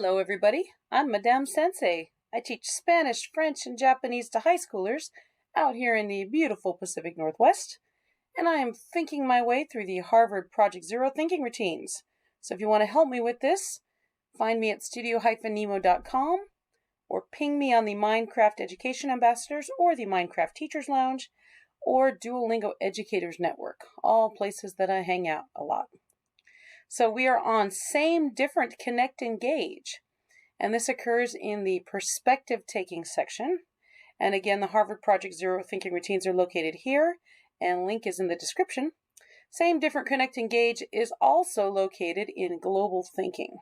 Hello, everybody. I'm Madame Sensei. I teach Spanish, French, and Japanese to high schoolers out here in the beautiful Pacific Northwest, and I am thinking my way through the Harvard Project Zero thinking routines. So if you want to help me with this, find me at studio-nemo.com or ping me on the Minecraft Education Ambassadors or the Minecraft Teachers Lounge or Duolingo Educators Network, all places that I hang out a lot. So we are on Same, Different, Connect, Engage. And this occurs in the perspective taking section. And again, the Harvard Project Zero thinking routines are located here, and link is in the description. Same, Different, Connect, Engage is also located in global thinking.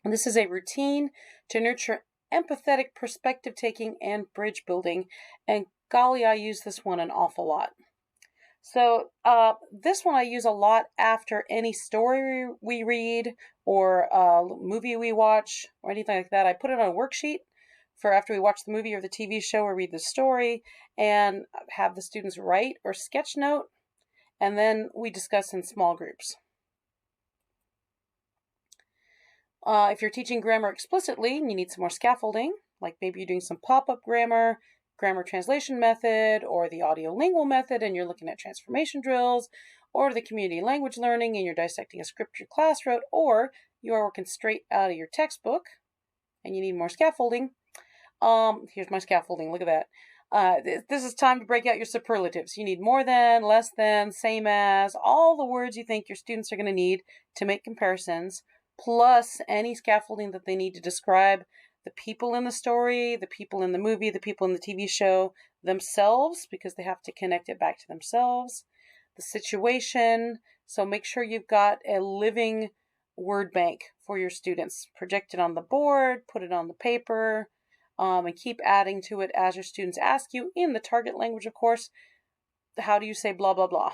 And this is a routine to nurture empathetic perspective taking and bridge building. And golly, I use this one an awful lot. So this one I use a lot after any story we read or movie we watch or anything like that. I put it on a worksheet for after we watch the movie or the TV show or read the story, and have the students write or sketch note, and then we discuss in small groups. If you're teaching grammar explicitly and you need some more scaffolding, like maybe you're doing some pop-up grammar translation method, or the audiolingual method, and you're looking at transformation drills, or the community language learning, and you're dissecting a script your class wrote, or you are working straight out of your textbook, and you need more scaffolding. Here's my scaffolding. Look at that. This is time to break out your superlatives. You need more than, less than, same as, all the words you think your students are going to need to make comparisons, plus any scaffolding that they need to describe the people in the story, the people in the movie, the people in the TV show themselves, because they have to connect it back to themselves, the situation. So make sure you've got a living word bank for your students. Project it on the board, put it on the paper, and keep adding to it as your students ask you in the target language, of course. How do you say blah, blah, blah?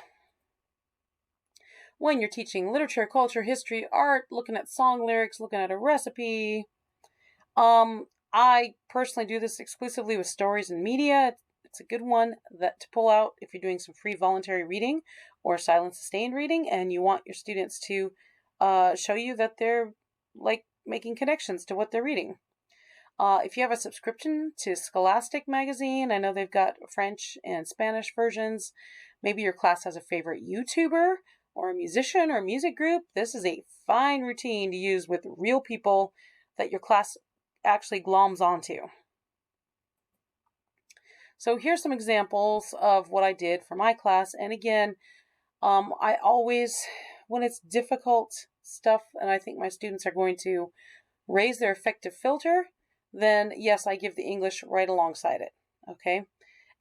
When you're teaching literature, culture, history, art, looking at song lyrics, looking at a recipe, I personally do this exclusively with stories and media. It's a good one that to pull out if you're doing some free voluntary reading or silent sustained reading, and you want your students to show you that they're like making connections to what they're reading. If you have a subscription to Scholastic magazine, I know they've got French and Spanish versions. Maybe your class has a favorite YouTuber or a musician or a music group. This is a fine routine to use with real people that your class actually gloms onto. So here's some examples of what I did for my class. And again, I always, when it's difficult stuff and I think my students are going to raise their affective filter, then yes, I give the English right alongside it. Okay.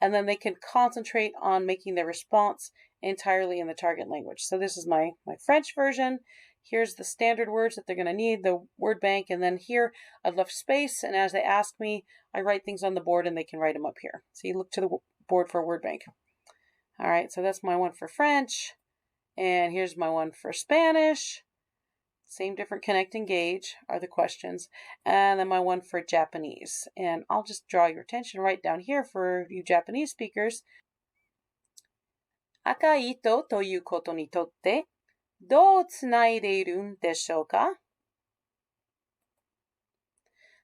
And then they can concentrate on making their response entirely in the target language. So this is my French version. Here's the standard words that they're going to need, the word bank, and then here I've left space, and as they ask me, I write things on the board and they can write them up here. So you look to the board for a word bank. All right, so that's my one for French, and here's my one for Spanish. Same, different, connect, engage are the questions, and then my one for Japanese. And I'll just draw your attention right down here for you Japanese speakers. 赤い糸ということにとってどうつないでいるんでしょうか?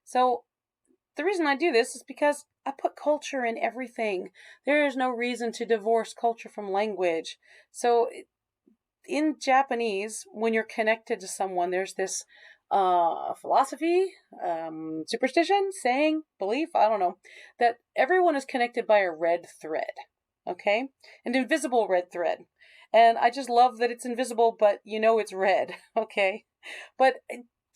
So the reason I do this is because I put culture in everything. There is no reason to divorce culture from language. So in Japanese, when you're connected to someone, there's this philosophy, superstition, saying, belief, I don't know, that everyone is connected by a red thread. Okay? An invisible red thread. And I just love that it's invisible, but you know it's red. Okay? But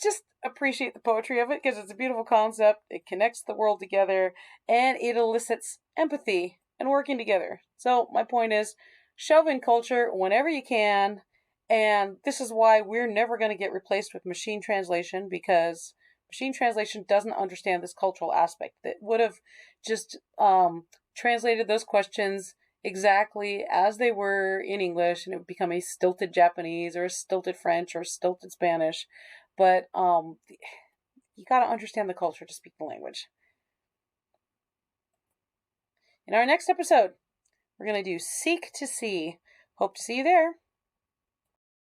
just appreciate the poetry of it because it's a beautiful concept. It connects the world together and it elicits empathy and working together. So my point is, shove in culture whenever you can. And this is why we're never going to get replaced with machine translation, because machine translation doesn't understand this cultural aspect. That would have just translated those questions exactly as they were in English, and it would become a stilted Japanese or a stilted French or a stilted Spanish. But you got to understand the culture to speak the language. In our next episode, we're going to do Seek to See. Hope to see you there.